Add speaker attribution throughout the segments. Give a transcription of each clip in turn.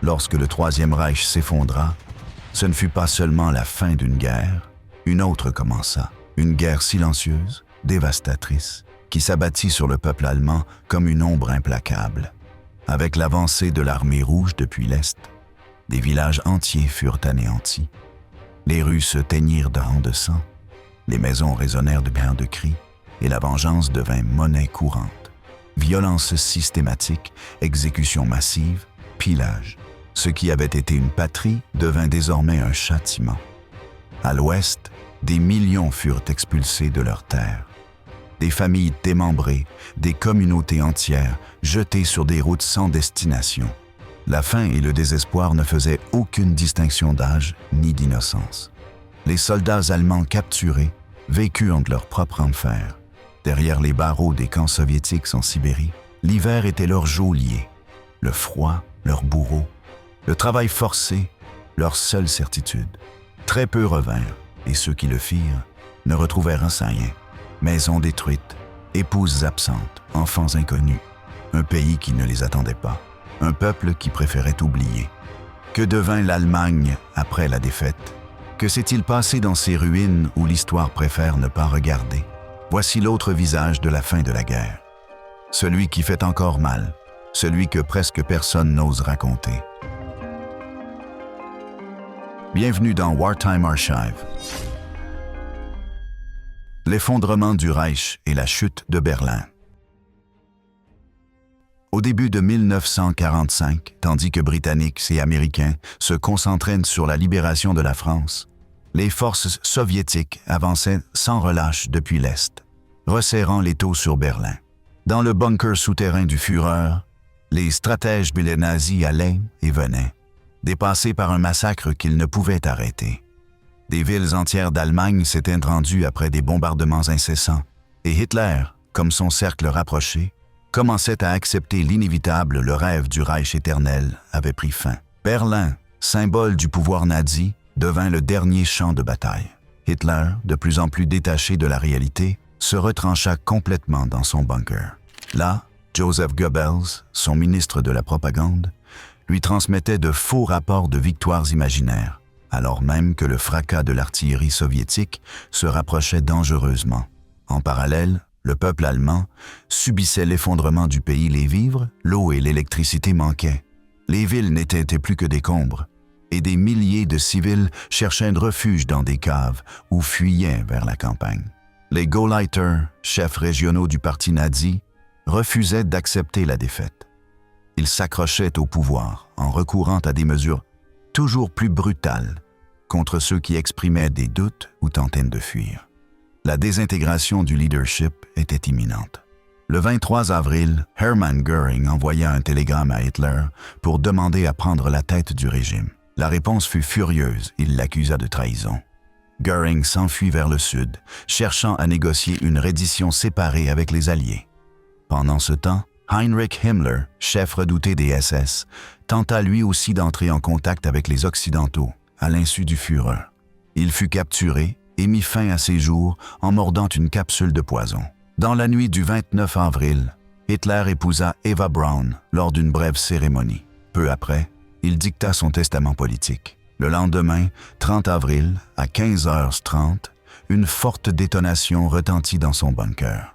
Speaker 1: Lorsque le Troisième Reich s'effondra, ce ne fut pas seulement la fin d'une guerre, une autre commença. Une guerre silencieuse, dévastatrice, qui s'abattit sur le peuple allemand comme une ombre implacable. Avec l'avancée de l'armée rouge depuis l'Est, des villages entiers furent anéantis. Les rues se teignirent de rangs de sang, les maisons résonnèrent de cris de cris, et la vengeance devint monnaie courante. Violence systématique, exécutions massives, pillage. Ce qui avait été une patrie devint désormais un châtiment. À l'Ouest, des millions furent expulsés de leurs terres. Des familles démembrées, des communautés entières jetées sur des routes sans destination. La faim et le désespoir ne faisaient aucune distinction d'âge ni d'innocence. Les soldats allemands capturés vécurent de leur propre enfer. Derrière les barreaux des camps soviétiques en Sibérie, l'hiver était leur geôlier, le froid leur bourreau, le travail forcé leur seule certitude. Très peu revinrent, et ceux qui le firent ne retrouvèrent rien. Maisons détruites, épouses absentes, enfants inconnus, un pays qui ne les attendait pas, un peuple qui préférait oublier. Que devint l'Allemagne après la défaite? Que s'est-il passé dans ces ruines où l'histoire préfère ne pas regarder? Voici l'autre visage de la fin de la guerre. Celui qui fait encore mal, celui que presque personne n'ose raconter. Bienvenue dans Wartime Archive. L'effondrement du Reich et la chute de Berlin. Au début de 1945, tandis que Britanniques et Américains se concentraient sur la libération de la France, les forces soviétiques avançaient sans relâche depuis l'Est, resserrant l'étau sur Berlin. Dans le bunker souterrain du Führer, les stratèges nazis allaient et venaient, dépassés par un massacre qu'ils ne pouvaient arrêter. Des villes entières d'Allemagne s'étaient rendues après des bombardements incessants, et Hitler, comme son cercle rapproché, commençait à accepter l'inévitable. Le rêve du Reich éternel avait pris fin. Berlin, symbole du pouvoir nazi, devint le dernier champ de bataille. Hitler, de plus en plus détaché de la réalité, se retrancha complètement dans son bunker. Là, Joseph Goebbels, son ministre de la propagande, lui transmettait de faux rapports de victoires imaginaires, alors même que le fracas de l'artillerie soviétique se rapprochait dangereusement. En parallèle, le peuple allemand subissait l'effondrement du pays. Les vivres, l'eau et l'électricité manquaient. Les villes n'étaient plus que décombres, et des milliers de civils cherchaient un refuge dans des caves ou fuyaient vers la campagne. Les Gauleiter, chefs régionaux du parti nazi, refusaient d'accepter la défaite. Ils s'accrochaient au pouvoir en recourant à des mesures toujours plus brutales contre ceux qui exprimaient des doutes ou tentaient de fuir. La désintégration du leadership était imminente. Le 23 avril, Hermann Göring envoya un télégramme à Hitler pour demander à prendre la tête du régime. La réponse fut furieuse, il l'accusa de trahison. Göring s'enfuit vers le sud, cherchant à négocier une reddition séparée avec les Alliés. Pendant ce temps, Heinrich Himmler, chef redouté des SS, tenta lui aussi d'entrer en contact avec les Occidentaux, à l'insu du Führer. Il fut capturé et mit fin à ses jours en mordant une capsule de poison. Dans la nuit du 29 avril, Hitler épousa Eva Braun lors d'une brève cérémonie. Peu après, il dicta son testament politique. Le lendemain, 30 avril, à 15h30, une forte détonation retentit dans son bunker.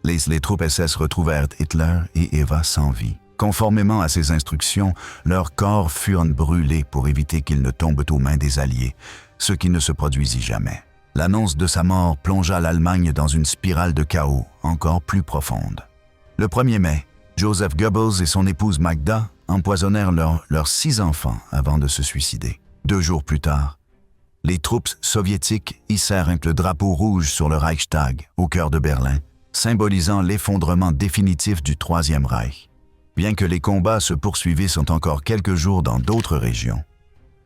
Speaker 1: Les troupes SS retrouvèrent Hitler et Eva sans vie. Conformément à ses instructions, leurs corps furent brûlés pour éviter qu'ils ne tombent aux mains des Alliés, ce qui ne se produisit jamais. L'annonce de sa mort plongea l'Allemagne dans une spirale de chaos encore plus profonde. Le 1er mai, Joseph Goebbels et son épouse Magda empoisonnèrent leurs 6 enfants avant de se suicider. 2 jours plus tard, les troupes soviétiques hissèrent le drapeau rouge sur le Reichstag, au cœur de Berlin, symbolisant l'effondrement définitif du Troisième Reich. Bien que les combats se poursuivaient encore quelques jours dans d'autres régions.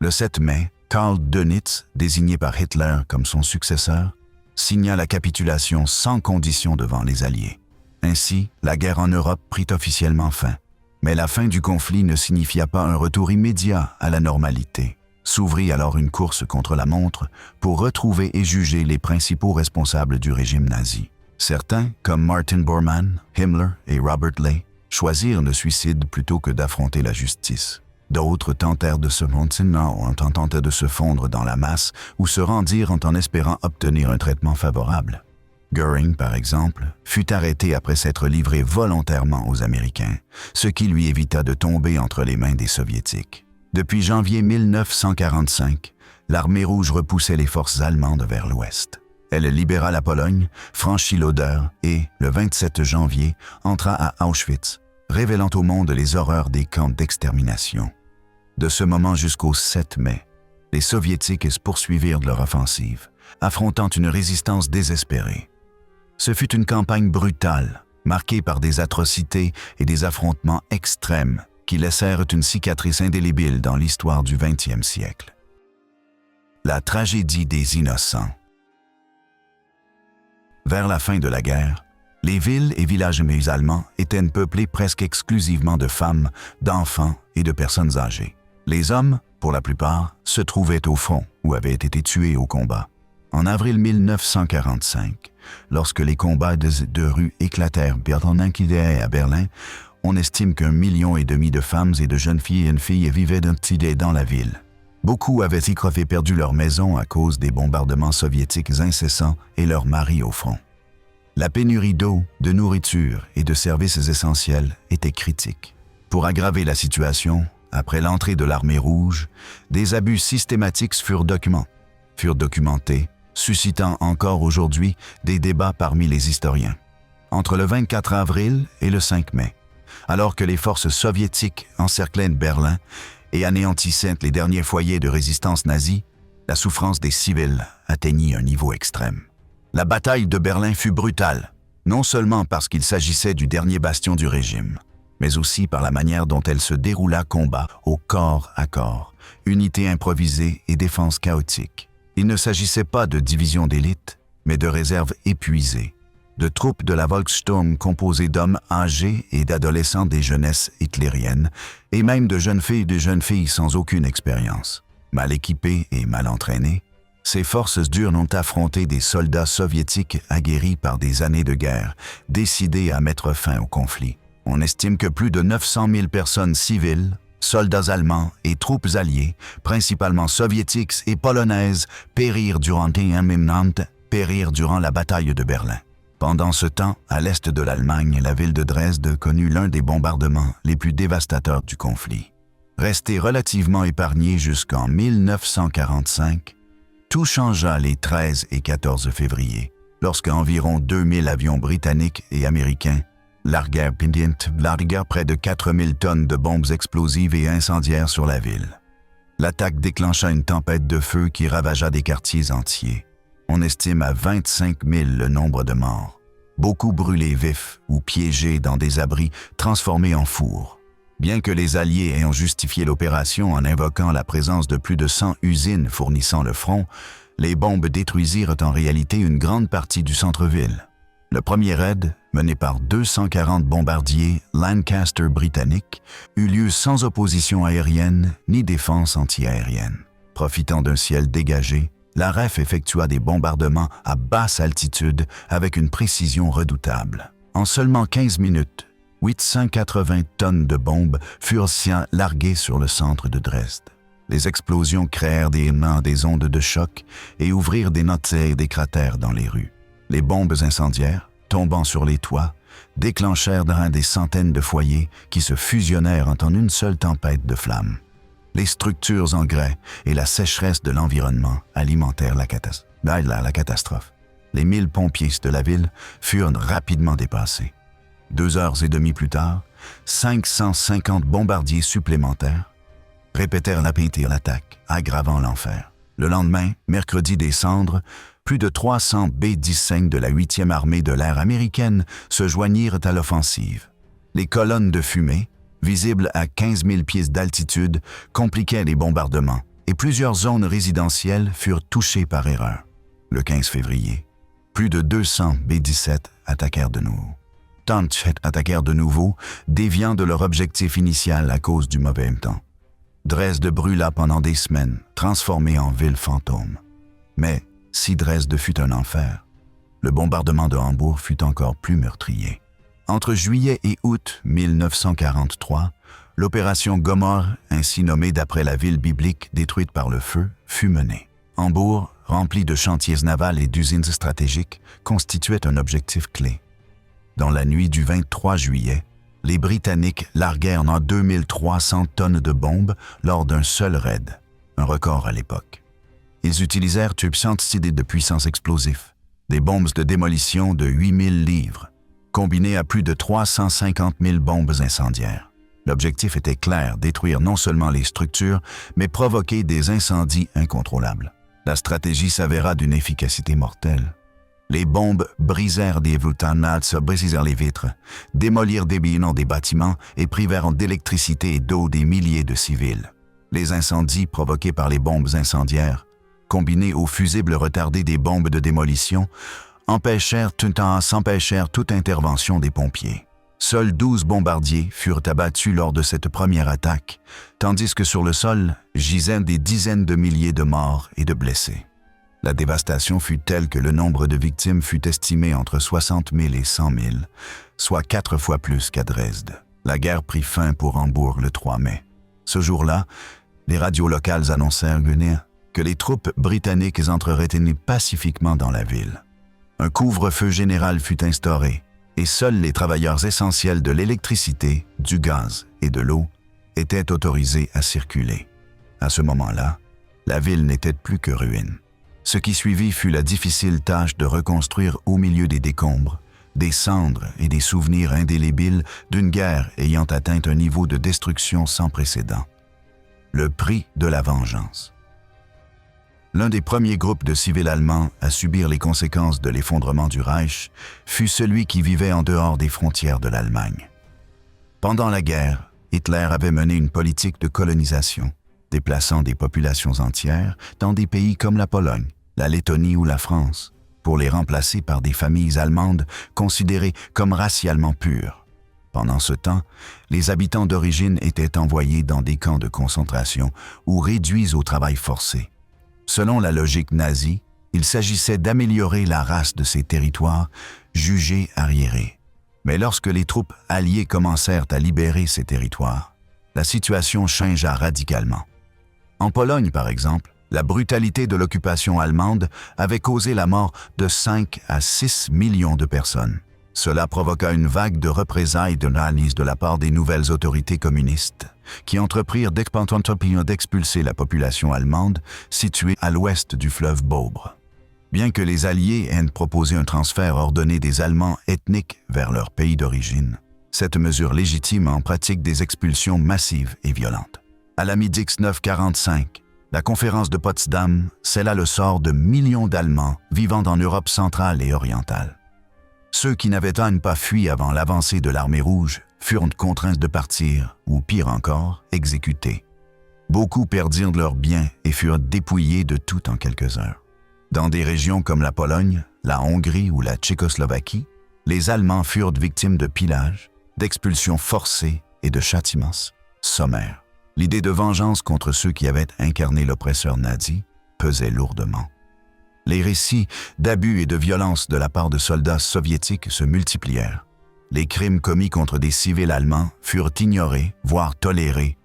Speaker 1: Le 7 mai, Karl Dönitz, désigné par Hitler comme son successeur, signa la capitulation sans condition devant les Alliés. Ainsi, la guerre en Europe prit officiellement fin. Mais la fin du conflit ne signifia pas un retour immédiat à la normalité. S'ouvrit alors une course contre la montre pour retrouver et juger les principaux responsables du régime nazi. Certains, comme Martin Bormann, Himmler et Robert Ley, choisirent le suicide plutôt que d'affronter la justice. D'autres tentèrent de se tentèrent de se fondre dans la masse ou se rendirent en espérant obtenir un traitement favorable. Göring, par exemple, fut arrêté après s'être livré volontairement aux Américains, ce qui lui évita de tomber entre les mains des Soviétiques. Depuis janvier 1945, l'armée rouge repoussait les forces allemandes vers l'ouest. Elle libéra la Pologne, franchit l'Oder et, le 27 janvier, entra à Auschwitz, révélant au monde les horreurs des camps d'extermination. De ce moment jusqu'au 7 mai, les Soviétiques poursuivirent leur offensive, affrontant une résistance désespérée. Ce fut une campagne brutale, marquée par des atrocités et des affrontements extrêmes qui laissèrent une cicatrice indélébile dans l'histoire du XXe siècle. La tragédie des innocents. Vers la fin de la guerre, les villes et villages allemands étaient peuplés presque exclusivement de femmes, d'enfants et de personnes âgées. Les hommes, pour la plupart, se trouvaient au front ou avaient été tués au combat. En avril 1945, lorsque les combats de rue éclatèrent à Berlin, on estime qu'1,5 million de femmes et de jeunes filles vivaient dans la ville. Beaucoup avaient perdu leur maison à cause des bombardements soviétiques incessants et leurs maris au front. La pénurie d'eau, de nourriture et de services essentiels était critique. Pour aggraver la situation, après l'entrée de l'armée rouge, des abus systématiques furent documentés, suscitant encore aujourd'hui des débats parmi les historiens. Entre le 24 avril et le 5 mai, alors que les forces soviétiques encerclaient Berlin et anéantissaient les derniers foyers de résistance nazie, la souffrance des civils atteignit un niveau extrême. La bataille de Berlin fut brutale, non seulement parce qu'il s'agissait du dernier bastion du régime, mais aussi par la manière dont elle se déroula combat au corps à corps, unité improvisée et défense chaotique. Il ne s'agissait pas de divisions d'élite, mais de réserves épuisées, de troupes de la Volkssturm composées d'hommes âgés et d'adolescents des jeunesses hitlériennes, et même de jeunes filles sans aucune expérience. Mal équipées et mal entraînées, ces forces dures ont affronté des soldats soviétiques aguerris par des années de guerre, décidés à mettre fin au conflit. On estime que plus de 900 000 personnes civiles, soldats allemands et troupes alliées, principalement soviétiques et polonaises, périrent durant la bataille de Berlin. Pendant ce temps, à l'est de l'Allemagne, la ville de Dresde connut l'un des bombardements les plus dévastateurs du conflit. Restée relativement épargnée jusqu'en 1945, tout changea les 13 et 14 février, lorsqu'environ 2000 avions britanniques et américains larguèrent près de 4000 tonnes de bombes explosives et incendiaires sur la ville. L'attaque déclencha une tempête de feu qui ravagea des quartiers entiers. On estime à 25 000 le nombre de morts, beaucoup brûlés vifs ou piégés dans des abris transformés en fours. Bien que les Alliés aient justifié l'opération en invoquant la présence de plus de 100 usines fournissant le front, les bombes détruisirent en réalité une grande partie du centre-ville. Le premier raid, mené par 240 bombardiers Lancaster britanniques, eut lieu sans opposition aérienne ni défense antiaérienne. Profitant d'un ciel dégagé, la RAF effectua des bombardements à basse altitude avec une précision redoutable. En seulement 15 minutes, 880 tonnes de bombes furent larguées sur le centre de Dresde. Les explosions créèrent des ondes de choc et ouvrirent des cratères dans les rues. Les bombes incendiaires, tombant sur les toits, déclenchèrent des centaines de foyers qui se fusionnèrent en une seule tempête de flammes. Les structures en grès et la sécheresse de l'environnement alimentèrent la catastrophe. Les 1000 pompiers de la ville furent rapidement dépassés. 2 heures et demie plus tard, 550 bombardiers supplémentaires répétèrent l'attaque, aggravant l'enfer. Le lendemain, mercredi des Cendres, plus de 300 B-15 de la 8e armée de l'air américaine se joignirent à l'offensive. Les colonnes de fumée, visibles à 15 000 pieds d'altitude, compliquaient les bombardements et plusieurs zones résidentielles furent touchées par erreur. Le 15 février, plus de 200 B-17 attaquèrent de nouveau, déviant de leur objectif initial à cause du mauvais temps. Dresde brûla pendant des semaines, transformée en ville fantôme. Mais, si Dresde fut un enfer, le bombardement de Hambourg fut encore plus meurtrier. Entre juillet et août 1943, l'opération Gomorrhe, ainsi nommée d'après la ville biblique détruite par le feu, fut menée. Hambourg, rempli de chantiers navals et d'usines stratégiques, constituait un objectif clé. Dans la nuit du 23 juillet, les Britanniques larguèrent en 2300 tonnes de bombes lors d'un seul raid, un record à l'époque. Ils utilisèrent une quantité de puissance explosif, des bombes de démolition de 8000 livres, combinées à plus de 350 000 bombes incendiaires. L'objectif était clair, détruire non seulement les structures, mais provoquer des incendies incontrôlables. La stratégie s'avéra d'une efficacité mortelle. Les bombes brisèrent des vitres, brisèrent les vitres, démolirent des bâtiments des bâtiments et privèrent d'électricité et d'eau des milliers de civils. Les incendies provoqués par les bombes incendiaires, combinés aux fusibles retardés des bombes de démolition, empêchèrent toute intervention des pompiers. Seuls 12 bombardiers furent abattus lors de cette première attaque, tandis que sur le sol gisaient des dizaines de milliers de morts et de blessés. La dévastation fut telle que le nombre de victimes fut estimé entre 60 000 et 100 000, soit 4 fois plus qu'à Dresde. La guerre prit fin pour Hambourg le 3 mai. Ce jour-là, les radios locales annoncèrent que les troupes britanniques entreraient pacifiquement dans la ville. Un couvre-feu général fut instauré, et seuls les travailleurs essentiels de l'électricité, du gaz et de l'eau étaient autorisés à circuler. À ce moment-là, la ville n'était plus que ruine. Ce qui suivit fut la difficile tâche de reconstruire au milieu des décombres, des cendres et des souvenirs indélébiles d'une guerre ayant atteint un niveau de destruction sans précédent. Le prix de la vengeance. L'un des premiers groupes de civils allemands à subir les conséquences de l'effondrement du Reich fut celui qui vivait en dehors des frontières de l'Allemagne. Pendant la guerre, Hitler avait mené une politique de colonisation, déplaçant des populations entières dans des pays comme la Pologne, la Lettonie ou la France, pour les remplacer par des familles allemandes considérées comme racialement pures. Pendant ce temps, les habitants d'origine étaient envoyés dans des camps de concentration ou réduits au travail forcé. Selon la logique nazie, il s'agissait d'améliorer la race de ces territoires jugés arriérés. Mais lorsque les troupes alliées commencèrent à libérer ces territoires, la situation changea radicalement. En Pologne, par exemple, la brutalité de l'occupation allemande avait causé la mort de 5 à 6 millions de personnes. Cela provoqua une vague de représailles de la part des nouvelles autorités communistes, qui entreprirent d'expulser la population allemande située à l'ouest du fleuve Baubre. Bien que les Alliés aient proposé un transfert ordonné des Allemands ethniques vers leur pays d'origine, cette mesure légitime en pratique des expulsions massives et violentes. À la mi-1945, la conférence de Potsdam scella le sort de millions d'Allemands vivant en Europe centrale et orientale. Ceux qui n'avaient pas fui avant l'avancée de l'armée rouge furent contraints de partir, ou pire encore, exécutés. Beaucoup perdirent leurs biens et furent dépouillés de tout en quelques heures. Dans des régions comme la Pologne, la Hongrie ou la Tchécoslovaquie, les Allemands furent victimes de pillages, d'expulsions forcées et de châtiments sommaires. L'idée de vengeance contre ceux qui avaient incarné l'oppresseur nazi pesait lourdement. Les récits d'abus et de violence de la part de soldats soviétiques se multiplièrent. Les crimes commis contre des civils allemands furent ignorés, voire tolérés,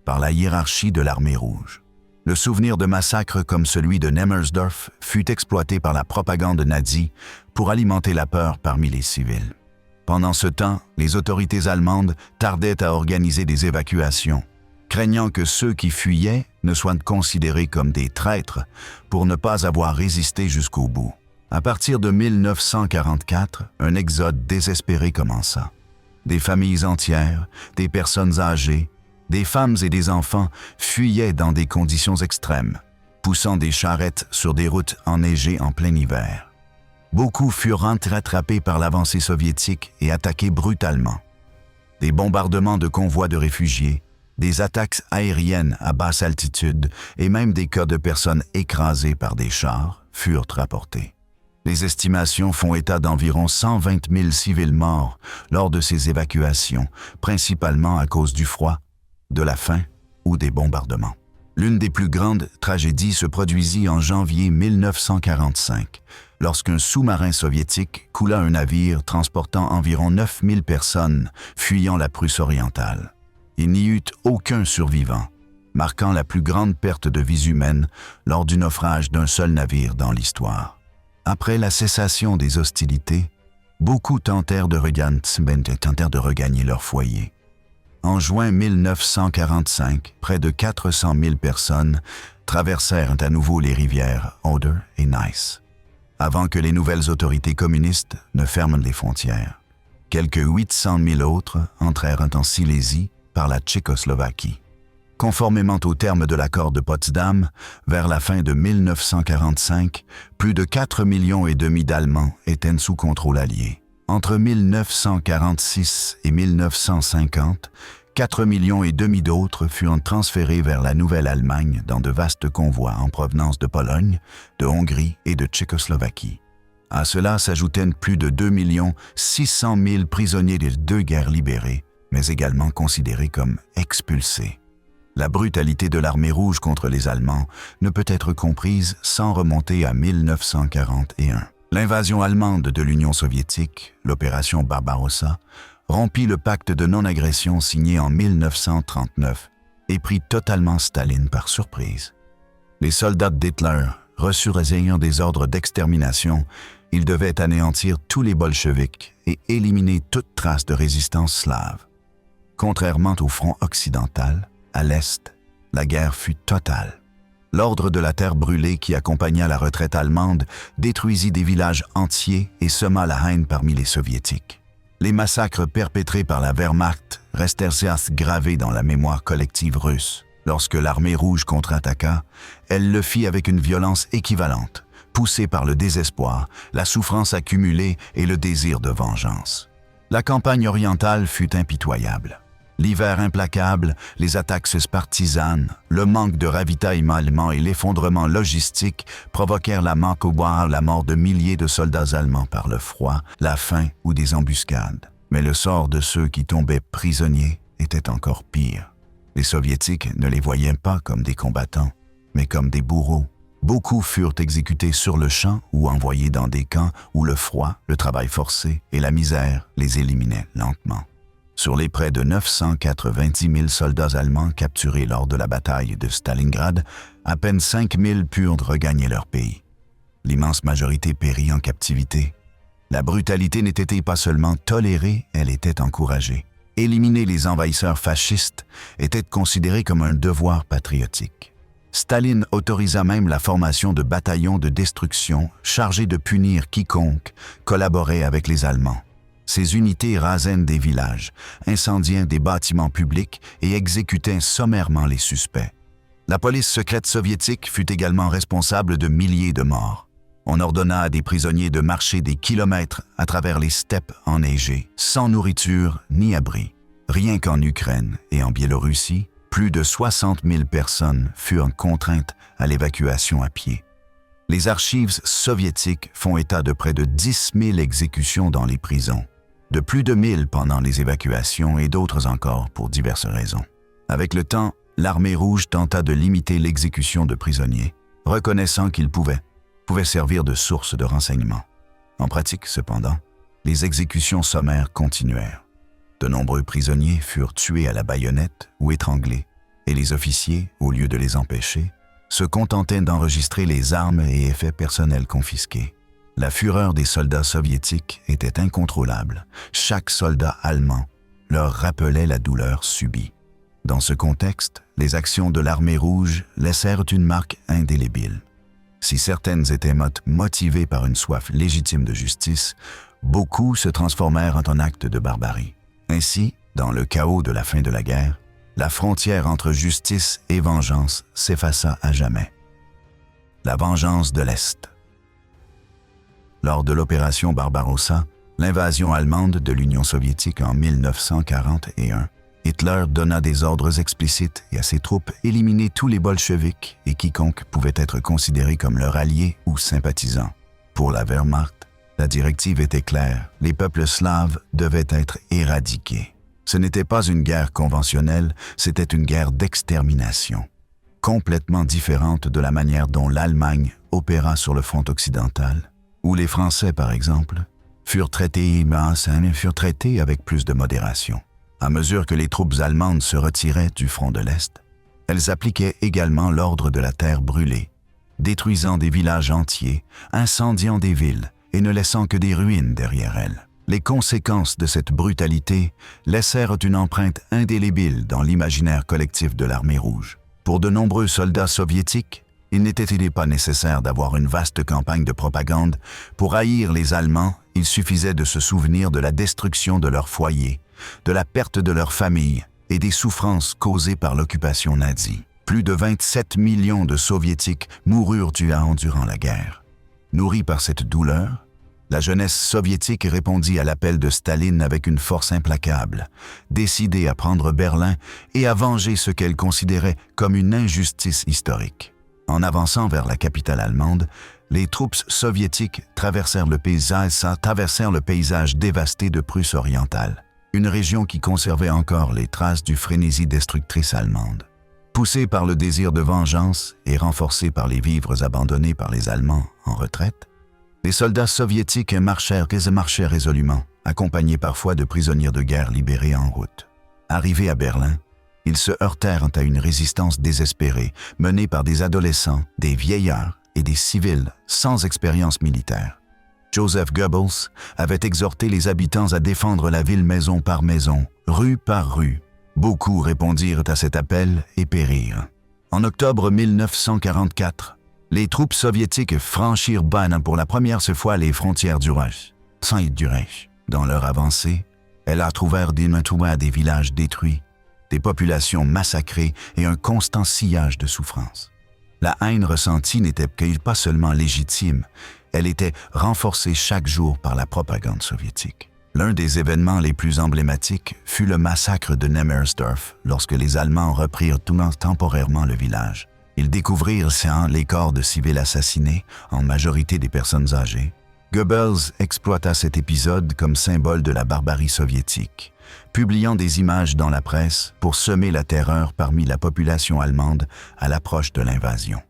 Speaker 1: par la hiérarchie de l'armée rouge. Le souvenir de massacres comme celui de Nemmersdorf fut exploité par la propagande nazie pour alimenter la peur parmi les civils. Pendant ce temps, les autorités allemandes tardaient à organiser des évacuations, craignant que ceux qui fuyaient ne soient considérés comme des traîtres pour ne pas avoir résisté jusqu'au bout. À partir de 1944, un exode désespéré commença. Des familles entières, des personnes âgées, des femmes et des enfants fuyaient dans des conditions extrêmes, poussant des charrettes sur des routes enneigées en plein hiver. Beaucoup furent rattrapés par l'avancée soviétique et attaqués brutalement. Des bombardements de convois de réfugiés, des attaques aériennes à basse altitude et même des cas de personnes écrasées par des chars furent rapportés. Les estimations font état d'environ 120 000 civils morts lors de ces évacuations, principalement à cause du froid, de la faim ou des bombardements. L'une des plus grandes tragédies se produisit en janvier 1945, lorsqu'un sous-marin soviétique coula un navire transportant environ 9 000 personnes fuyant la Prusse orientale. Il n'y eut aucun survivant, marquant la plus grande perte de vies humaines lors du naufrage d'un seul navire dans l'histoire. Après la cessation des hostilités, beaucoup tentèrent de regagner leur foyer. En juin 1945, près de 400 000 personnes traversèrent à nouveau les rivières Oder et Neisse, avant que les nouvelles autorités communistes ne ferment les frontières. Quelques 800 000 autres entrèrent en Silésie par la Tchécoslovaquie. Conformément aux termes de l'accord de Potsdam, vers la fin de 1945, plus de 4,5 millions d'Allemands étaient sous contrôle allié. Entre 1946 et 1950, 4,5 millions d'autres furent transférés vers la Nouvelle-Allemagne dans de vastes convois en provenance de Pologne, de Hongrie et de Tchécoslovaquie. À cela s'ajoutaient plus de 2 600 000 prisonniers des deux guerres libérés, mais également considérés comme expulsés. La brutalité de l'armée rouge contre les Allemands ne peut être comprise sans remonter à 1941. L'invasion allemande de l'Union soviétique, l'opération Barbarossa, rompit le pacte de non-agression signé en 1939 et prit totalement Staline par surprise. Les soldats d'Hitler reçurent ayant des ordres d'extermination. Ils devaient anéantir tous les bolcheviks et éliminer toute trace de résistance slave. Contrairement au front occidental, à l'Est, la guerre fut totale. L'ordre de la terre brûlée qui accompagna la retraite allemande détruisit des villages entiers et sema la haine parmi les soviétiques. Les massacres perpétrés par la Wehrmacht restèrent gravés dans la mémoire collective russe. Lorsque l'armée rouge contre-attaqua, elle le fit avec une violence équivalente, poussée par le désespoir, la souffrance accumulée et le désir de vengeance. La campagne orientale fut impitoyable. L'hiver implacable, les attaques partisanes, le manque de ravitaillement allemand et l'effondrement logistique provoquèrent la mort de milliers de soldats allemands par le froid, la faim ou des embuscades. Mais le sort de ceux qui tombaient prisonniers était encore pire. Les Soviétiques ne les voyaient pas comme des combattants, mais comme des bourreaux. Beaucoup furent exécutés sur le champ ou envoyés dans des camps où le froid, le travail forcé et la misère les éliminaient lentement. Sur les près de 990 000 soldats allemands capturés lors de la bataille de Stalingrad, à peine 5 000 purent regagner leur pays. L'immense majorité périt en captivité. La brutalité n'était pas seulement tolérée, elle était encouragée. Éliminer les envahisseurs fascistes était considéré comme un devoir patriotique. Staline autorisa même la formation de bataillons de destruction chargés de punir quiconque collaborait avec les Allemands. Ces unités rasaient des villages, incendiaient des bâtiments publics et exécutaient sommairement les suspects. La police secrète soviétique fut également responsable de milliers de morts. On ordonna à des prisonniers de marcher des kilomètres à travers les steppes enneigées, sans nourriture ni abri. Rien qu'en Ukraine et en Biélorussie, plus de 60 000 personnes furent contraintes à l'évacuation à pied. Les archives soviétiques font état de près de 10 000 exécutions dans les prisons, de plus de 1000 pendant les évacuations et d'autres encore pour diverses raisons. Avec le temps, l'armée rouge tenta de limiter l'exécution de prisonniers, reconnaissant qu'ils pouvaient servir de source de renseignement. En pratique, cependant, les exécutions sommaires continuèrent. De nombreux prisonniers furent tués à la baïonnette ou étranglés, et les officiers, au lieu de les empêcher, se contentaient d'enregistrer les armes et effets personnels confisqués. La fureur des soldats soviétiques était incontrôlable. Chaque soldat allemand leur rappelait la douleur subie. Dans ce contexte, les actions de l'armée rouge laissèrent une marque indélébile. Si certaines étaient motivées par une soif légitime de justice, beaucoup se transformèrent en actes de barbarie. Ainsi, dans le chaos de la fin de la guerre, la frontière entre justice et vengeance s'effaça à jamais. La vengeance de l'Est. Lors de l'opération Barbarossa, l'invasion allemande de l'Union soviétique en 1941, Hitler donna des ordres explicites et à ses troupes éliminer tous les bolcheviks et quiconque pouvait être considéré comme leur allié ou sympathisant. Pour la Wehrmacht, la directive était claire, les peuples slaves devaient être éradiqués. Ce n'était pas une guerre conventionnelle, c'était une guerre d'extermination, complètement différente de la manière dont l'Allemagne opéra sur le front occidental, où les Français, par exemple, furent traités avec plus de modération. À mesure que les troupes allemandes se retiraient du front de l'Est, elles appliquaient également l'ordre de la terre brûlée, détruisant des villages entiers, incendiant des villes et ne laissant que des ruines derrière elles. Les conséquences de cette brutalité laissèrent une empreinte indélébile dans l'imaginaire collectif de l'armée rouge. Pour de nombreux soldats soviétiques, il n'était pas nécessaire d'avoir une vaste campagne de propagande. Pour haïr les Allemands, il suffisait de se souvenir de la destruction de leur foyer, de la perte de leur famille et des souffrances causées par l'occupation nazie. Plus de 27 millions de Soviétiques moururent durant la guerre. Nourris par cette douleur, la jeunesse soviétique répondit à l'appel de Staline avec une force implacable, décidée à prendre Berlin et à venger ce qu'elle considérait comme une injustice historique. En avançant vers la capitale allemande, les troupes soviétiques traversèrent le paysage dévasté de Prusse orientale, une région qui conservait encore les traces du frénésie destructrice allemande. Poussés par le désir de vengeance et renforcés par les vivres abandonnés par les Allemands en retraite, les soldats soviétiques marchaient résolument, accompagnés parfois de prisonniers de guerre libérés en route. Arrivés à Berlin, ils se heurtèrent à une résistance désespérée, menée par des adolescents, des vieillards et des civils sans expérience militaire. Joseph Goebbels avait exhorté les habitants à défendre la ville maison par maison, rue par rue. Beaucoup répondirent à cet appel et périrent. En octobre 1944, les troupes soviétiques franchirent pour la première fois les frontières du Reich. Dans leur avancée, elles trouvèrent des villages détruits, des populations massacrées et un constant sillage de souffrance. La haine ressentie n'était pas seulement légitime, elle était renforcée chaque jour par la propagande soviétique. L'un des événements les plus emblématiques fut le massacre de Nemmersdorf lorsque les Allemands reprirent temporairement le village. Ils découvrirent les corps de civils assassinés, en majorité des personnes âgées. Goebbels exploita cet épisode comme symbole de la barbarie soviétique, publiant des images dans la presse pour semer la terreur parmi la population allemande à l'approche de l'invasion.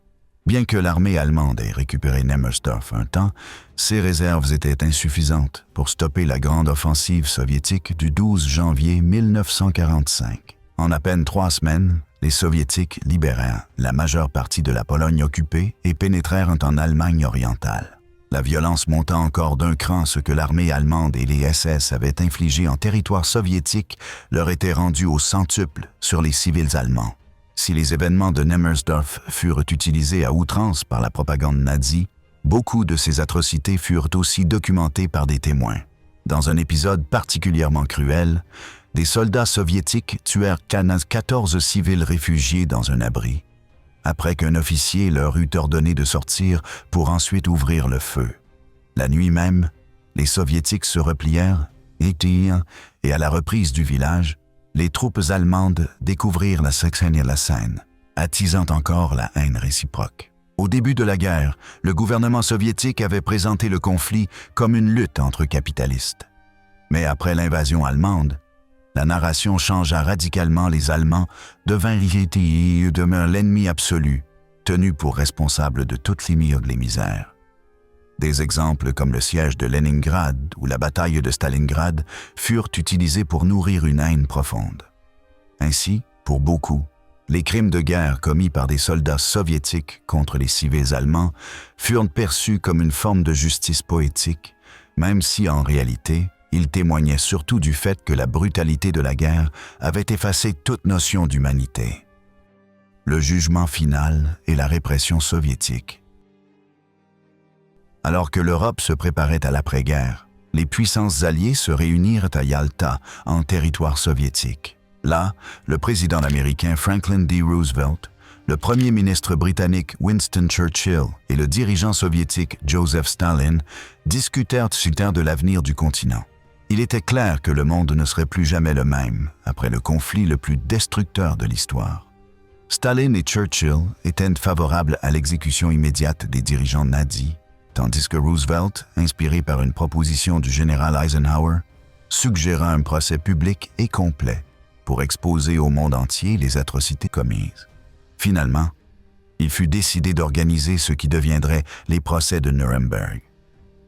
Speaker 1: Bien que l'armée allemande ait récupéré Nemmersdorf un temps, ses réserves étaient insuffisantes pour stopper la grande offensive soviétique du 12 janvier 1945. En à peine 3 semaines, les Soviétiques libérèrent la majeure partie de la Pologne occupée et pénétrèrent en Allemagne orientale. La violence monta encore d'un cran. Ce que l'armée allemande et les SS avaient infligé en territoire soviétique leur était rendu au centuple sur les civils allemands. Si les événements de Nemmersdorf furent utilisés à outrance par la propagande nazie, beaucoup de ces atrocités furent aussi documentées par des témoins. Dans un épisode particulièrement cruel, des soldats soviétiques tuèrent 14 civils réfugiés dans un abri, après qu'un officier leur eut ordonné de sortir pour ensuite ouvrir le feu. La nuit même, les Soviétiques se replièrent et à la reprise du village, les troupes allemandes découvrirent la Seine, attisant encore la haine réciproque. Au début de la guerre, le gouvernement soviétique avait présenté le conflit comme une lutte entre capitalistes. Mais après l'invasion allemande, la narration changea radicalement. Les Allemands devinrent l'ennemi absolu, tenu pour responsable de toutes les misères. Des exemples comme le siège de Leningrad ou la bataille de Stalingrad furent utilisés pour nourrir une haine profonde. Ainsi, pour beaucoup, les crimes de guerre commis par des soldats soviétiques contre les civils allemands furent perçus comme une forme de justice poétique, même si en réalité, ils témoignaient surtout du fait que la brutalité de la guerre avait effacé toute notion d'humanité. Le jugement final et la répression soviétique. Alors que l'Europe se préparait à l'après-guerre, les puissances alliées se réunirent à Yalta, en territoire soviétique. Là, le président américain Franklin D. Roosevelt, le premier ministre britannique Winston Churchill et le dirigeant soviétique Joseph Staline discutèrent de l'avenir du continent. Il était clair que le monde ne serait plus jamais le même après le conflit le plus destructeur de l'histoire. Staline et Churchill étaient favorables à l'exécution immédiate des dirigeants nazis, tandis que Roosevelt, inspiré par une proposition du général Eisenhower, suggéra un procès public et complet pour exposer au monde entier les atrocités commises. Finalement, il fut décidé d'organiser ce qui deviendrait les procès de Nuremberg.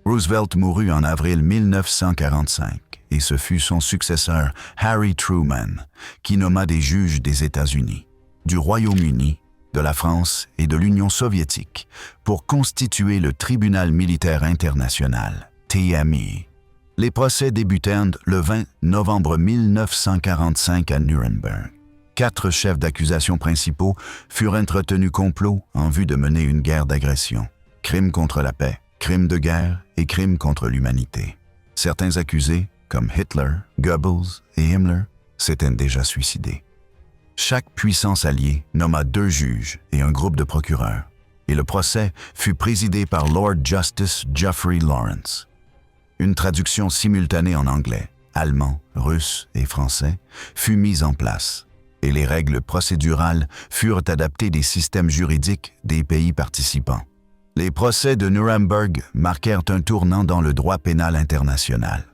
Speaker 1: Roosevelt mourut en avril 1945 et ce fut son successeur, Harry Truman, qui nomma des juges des États-Unis, du Royaume-Uni, de la France et de l'Union soviétique pour constituer le Tribunal militaire international, TMI. Les procès débutèrent le 20 novembre 1945 à Nuremberg. 4 chefs d'accusation principaux furent entretenus complot en vue de mener une guerre d'agression, crime contre la paix, crime de guerre et crime contre l'humanité. Certains accusés, comme Hitler, Goebbels et Himmler, s'étaient déjà suicidés. Chaque puissance alliée nomma 2 juges et un groupe de procureurs, et le procès fut présidé par Lord Justice Geoffrey Lawrence. Une traduction simultanée en anglais, allemand, russe et français fut mise en place, et les règles procédurales furent adaptées des systèmes juridiques des pays participants. Les procès de Nuremberg marquèrent un tournant dans le droit pénal international.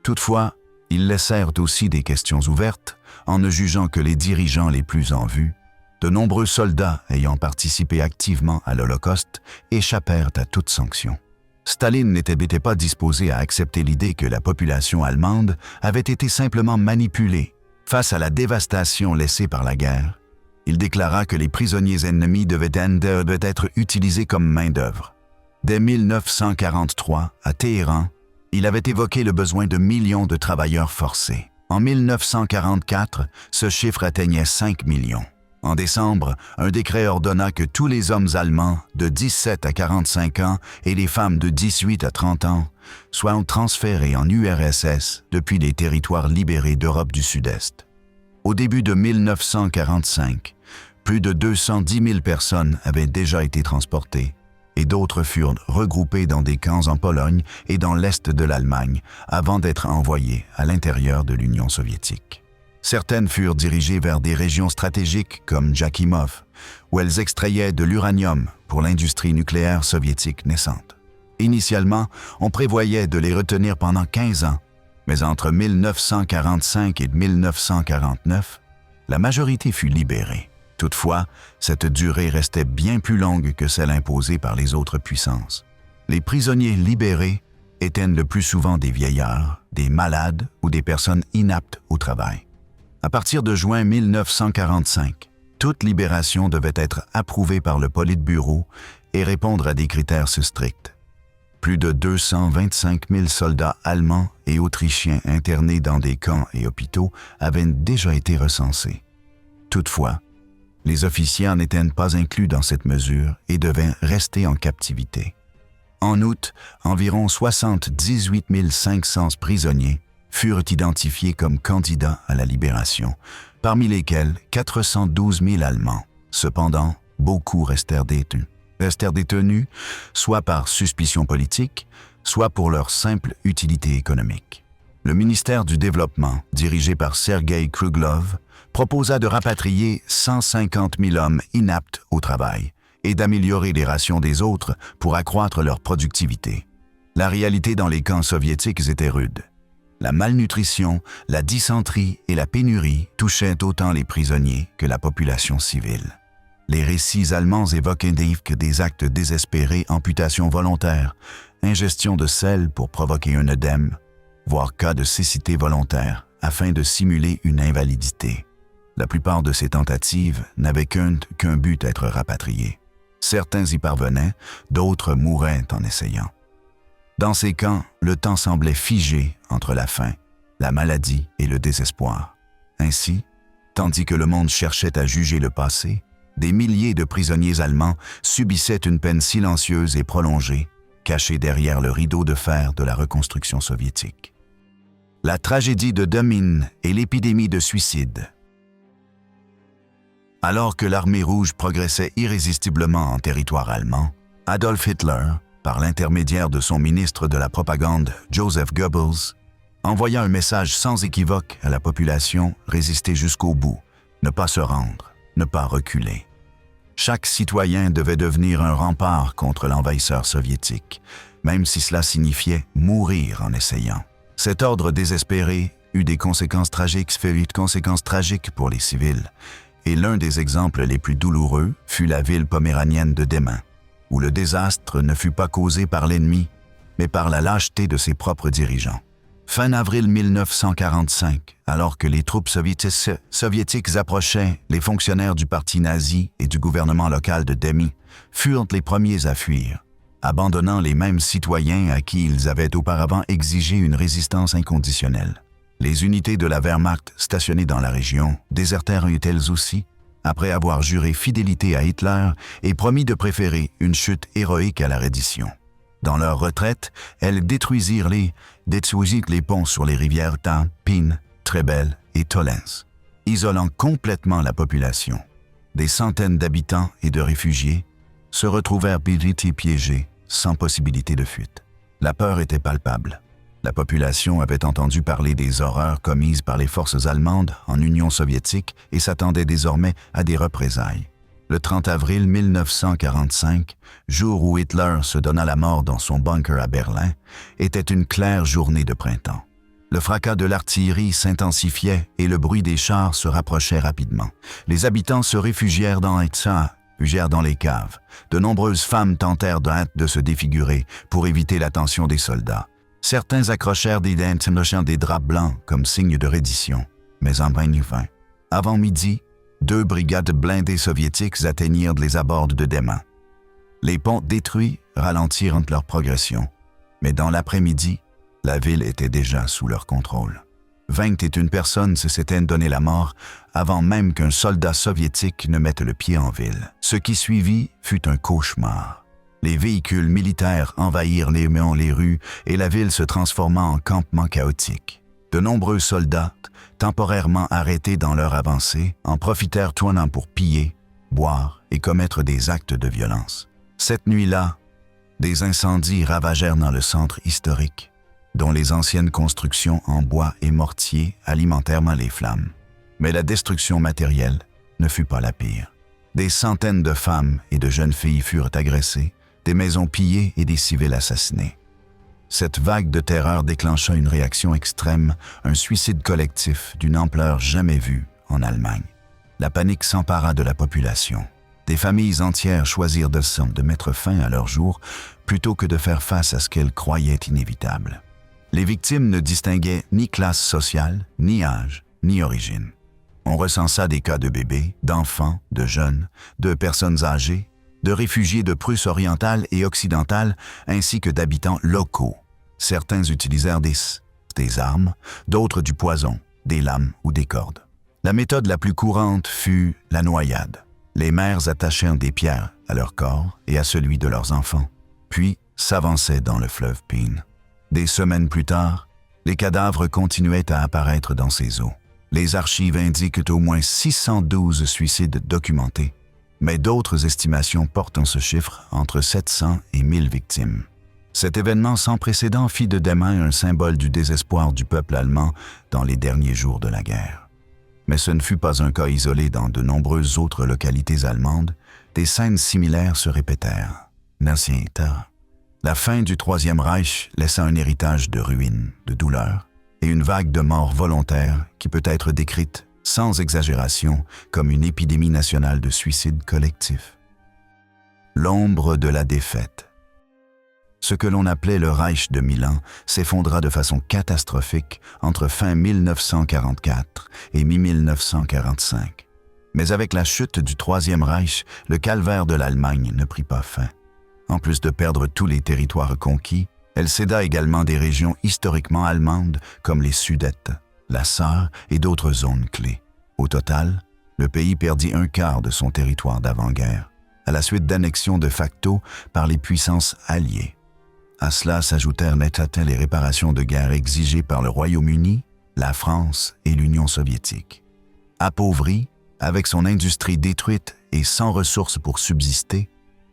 Speaker 1: Toutefois, ils laissèrent aussi des questions ouvertes en ne jugeant que les dirigeants les plus en vue. De nombreux soldats ayant participé activement à l'Holocauste échappèrent à toute sanction. Staline n'était pas disposé à accepter l'idée que la population allemande avait été simplement manipulée face à la dévastation laissée par la guerre. Il déclara que les prisonniers ennemis devaient être utilisés comme main-d'œuvre. Dès 1943, à Téhéran, il avait évoqué le besoin de millions de travailleurs forcés. En 1944, ce chiffre atteignait 5 millions. En décembre, un décret ordonna que tous les hommes allemands de 17 à 45 ans et les femmes de 18 à 30 ans soient transférés en URSS depuis les territoires libérés d'Europe du Sud-Est. Au début de 1945, plus de 210 000 personnes avaient déjà été transportées et d'autres furent regroupées dans des camps en Pologne et dans l'Est de l'Allemagne avant d'être envoyées à l'intérieur de l'Union soviétique. Certaines furent dirigées vers des régions stratégiques comme Jakimov, où elles extrayaient de l'uranium pour l'industrie nucléaire soviétique naissante. Initialement, on prévoyait de les retenir pendant 15 ans, mais entre 1945 et 1949, la majorité fut libérée. Toutefois, cette durée restait bien plus longue que celle imposée par les autres puissances. Les prisonniers libérés étaient le plus souvent des vieillards, des malades ou des personnes inaptes au travail. À partir de juin 1945, toute libération devait être approuvée par le Politburo et répondre à des critères stricts. Plus de 225 000 soldats allemands et autrichiens internés dans des camps et hôpitaux avaient déjà été recensés. Toutefois, les officiers n'étaient pas inclus dans cette mesure et devaient rester en captivité. En août, environ 78 500 prisonniers furent identifiés comme candidats à la libération, parmi lesquels 412 000 Allemands. Cependant, beaucoup restèrent détenus, soit par suspicion politique, soit pour leur simple utilité économique. Le ministère du Développement, dirigé par Sergei Kruglov, proposa de rapatrier 150 000 hommes inaptes au travail et d'améliorer les rations des autres pour accroître leur productivité. La réalité dans les camps soviétiques était rude. La malnutrition, la dysenterie et la pénurie touchaient autant les prisonniers que la population civile. Les récits allemands évoquent des actes désespérés, amputations volontaires, ingestion de sel pour provoquer un œdème, voire cas de cécité volontaire afin de simuler une invalidité. La plupart de ces tentatives n'avaient qu'un but, être rapatriés. Certains y parvenaient, d'autres mouraient en essayant. Dans ces camps, le temps semblait figé entre la faim, la maladie et le désespoir. Ainsi, tandis que le monde cherchait à juger le passé, des milliers de prisonniers allemands subissaient une peine silencieuse et prolongée, cachée derrière le rideau de fer de la reconstruction soviétique. La tragédie de Demmin et l'épidémie de suicide. Alors que l'armée rouge progressait irrésistiblement en territoire allemand, Adolf Hitler, par l'intermédiaire de son ministre de la propagande, Joseph Goebbels, envoya un message sans équivoque à la population: résister jusqu'au bout, ne pas se rendre, ne pas reculer. Chaque citoyen devait devenir un rempart contre l'envahisseur soviétique, même si cela signifiait mourir en essayant. Cet ordre désespéré eut des conséquences tragiques pour les civils, et l'un des exemples les plus douloureux fut la ville poméranienne de Demmin, où le désastre ne fut pas causé par l'ennemi, mais par la lâcheté de ses propres dirigeants. Fin avril 1945, alors que les troupes soviétiques approchaient, les fonctionnaires du parti nazi et du gouvernement local de Demy furent les premiers à fuir, abandonnant les mêmes citoyens à qui ils avaient auparavant exigé une résistance inconditionnelle. Les unités de la Wehrmacht stationnées dans la région désertèrent elles aussi, après avoir juré fidélité à Hitler et promis de préférer une chute héroïque à la reddition. Dans leur retraite, elles détruisirent les ponts sur les rivières Tarn, Pine, Trebel et Tolens, isolant complètement la population. Des centaines d'habitants et de réfugiés se retrouvèrent piégés, sans possibilité de fuite. La peur était palpable. La population avait entendu parler des horreurs commises par les forces allemandes en Union soviétique et s'attendait désormais à des représailles. Le 30 avril 1945, jour où Hitler se donna la mort dans son bunker à Berlin, était une claire journée de printemps. Le fracas de l'artillerie s'intensifiait et le bruit des chars se rapprochait rapidement. Les habitants se réfugièrent dans les caves. De nombreuses femmes tentèrent de se défigurer pour éviter l'attention des soldats. Certains accrochèrent des draps blancs comme signe de reddition, mais en vain. Avant midi, 2 brigades blindées soviétiques atteignirent les abords de Demin. Les ponts détruits ralentirent leur progression, mais dans l'après-midi, la ville était déjà sous leur contrôle. 21 personnes se s'étaient donné la mort avant même qu'un soldat soviétique ne mette le pied en ville. Ce qui suivit fut un cauchemar. Les véhicules militaires envahirent les rues et la ville se transforma en campement chaotique. De nombreux soldats, temporairement arrêtés dans leur avancée, en profitèrent tournant pour piller, boire et commettre des actes de violence. Cette nuit-là, des incendies ravagèrent dans le centre historique, dont les anciennes constructions en bois et mortier alimentèrent les flammes. Mais la destruction matérielle ne fut pas la pire. Des centaines de femmes et de jeunes filles furent agressées, des maisons pillées et des civils assassinés. Cette vague de terreur déclencha une réaction extrême, un suicide collectif d'une ampleur jamais vue en Allemagne. La panique s'empara de la population. Des familles entières choisirent de mettre fin à leur jour plutôt que de faire face à ce qu'elles croyaient inévitable. Les victimes ne distinguaient ni classe sociale, ni âge, ni origine. On recensa des cas de bébés, d'enfants, de jeunes, de personnes âgées, de réfugiés de Prusse orientale et occidentale, ainsi que d'habitants locaux. Certains utilisèrent des armes, d'autres du poison, des lames ou des cordes. La méthode la plus courante fut la noyade. Les mères attachèrent des pierres à leur corps et à celui de leurs enfants, puis s'avançaient dans le fleuve Pine. Des semaines plus tard, les cadavres continuaient à apparaître dans ces eaux. Les archives indiquent au moins 612 suicides documentés, mais d'autres estimations portent ce chiffre entre 700 et 1000 victimes. Cet événement sans précédent fit de Demin un symbole du désespoir du peuple allemand dans les derniers jours de la guerre. Mais ce ne fut pas un cas isolé dans de nombreuses autres localités allemandes, des scènes similaires se répétèrent. La fin du Troisième Reich laissa un héritage de ruines, de douleurs et une vague de morts volontaires qui peut être décrite, sans exagération, comme une épidémie nationale de suicide collectif. L'ombre de la défaite. Ce que l'on appelait le Reich de Milan s'effondra de façon catastrophique entre fin 1944 et mi-1945. Mais avec la chute du Troisième Reich, le calvaire de l'Allemagne ne prit pas fin. En plus de perdre tous les territoires conquis, elle céda également des régions historiquement allemandes comme les Sudètes, la Sarre et d'autres zones clés. Au total, le pays perdit un quart de son territoire d'avant-guerre, à la suite d'annexions de facto par les puissances alliées. À cela s'ajoutèrent les réparations de guerre exigées par le Royaume-Uni, la France et l'Union soviétique. Appauvrie, avec son industrie détruite et sans ressources pour subsister,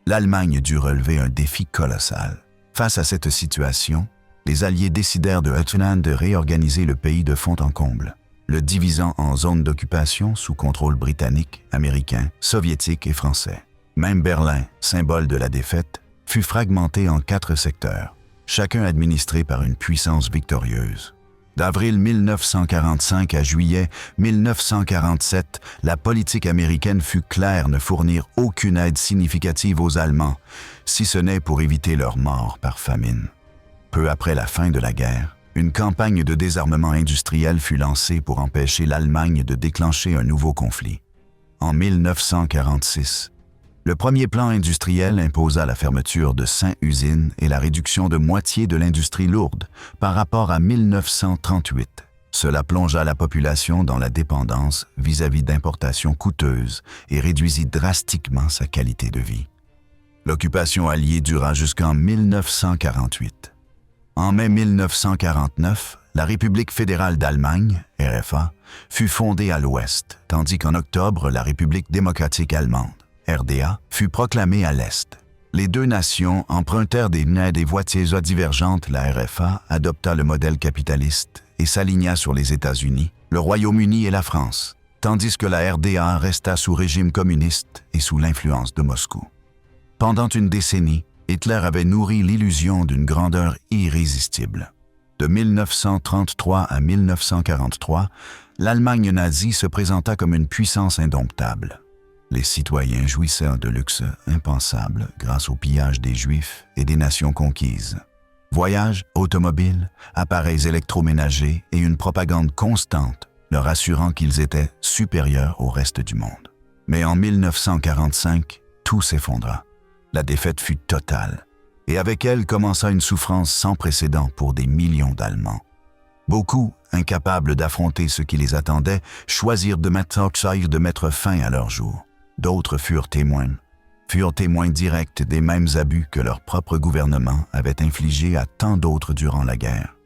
Speaker 1: l'Allemagne dut relever un défi colossal. Face à cette situation, les Alliés décidèrent de réorganiser le pays de fond en comble, le divisant en zones d'occupation sous contrôle britannique, américain, soviétique et français. Même Berlin, symbole de la défaite, fut fragmenté en 4 secteurs, chacun administré par une puissance victorieuse. D'avril 1945 à juillet 1947, la politique américaine fut claire ne fournir aucune aide significative aux Allemands, si ce n'est pour éviter leur mort par famine. Peu après la fin de la guerre, Une campagne de désarmement industriel fut lancée pour empêcher l'Allemagne de déclencher un nouveau conflit. En 1946, le premier plan industriel imposa la fermeture de 5 usines et la réduction de moitié de l'industrie lourde par rapport à 1938. Cela plongea la population dans la dépendance vis-à-vis d'importations coûteuses et réduisit drastiquement sa qualité de vie. L'occupation alliée dura jusqu'en 1948. En mai 1949, la République fédérale d'Allemagne, RFA, fut fondée à l'ouest, tandis qu'en octobre, la République démocratique allemande, RDA, fut proclamée à l'est. Les deux nations empruntèrent des voies divergentes. La RFA adopta le modèle capitaliste et s'aligna sur les États-Unis, le Royaume-Uni et la France, tandis que la RDA resta sous régime communiste et sous l'influence de Moscou. Pendant une décennie, Hitler avait nourri l'illusion d'une grandeur irrésistible. De 1933 à 1943, l'Allemagne nazie se présenta comme une puissance indomptable. Les citoyens jouissaient de luxe impensables grâce au pillage des Juifs et des nations conquises. Voyages, automobiles, appareils électroménagers et une propagande constante leur assurant qu'ils étaient supérieurs au reste du monde. Mais en 1945, tout s'effondra. La défaite fut totale, et avec elle commença une souffrance sans précédent pour des millions d'Allemands. Beaucoup, incapables d'affronter ce qui les attendait, choisirent de mettre fin à leur jour. D'autres furent témoins directs des mêmes abus que leur propre gouvernement avait infligés à tant d'autres durant la guerre.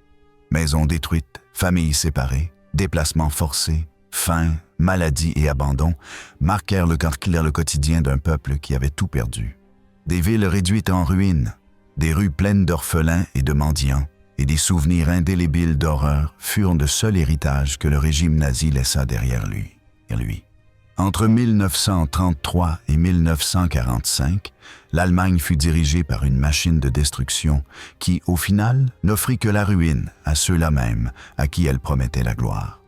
Speaker 1: Maisons détruites, familles séparées, déplacements forcés, faim, maladies et abandon marquèrent le quotidien d'un peuple qui avait tout perdu. Des villes réduites en ruines, des rues pleines d'orphelins et de mendiants, et des souvenirs indélébiles d'horreur furent le seul héritage que le régime nazi laissa derrière lui. Entre 1933 et 1945, l'Allemagne fut dirigée par une machine de destruction qui, au final, n'offrit que la ruine à ceux-là même à qui elle promettait la gloire.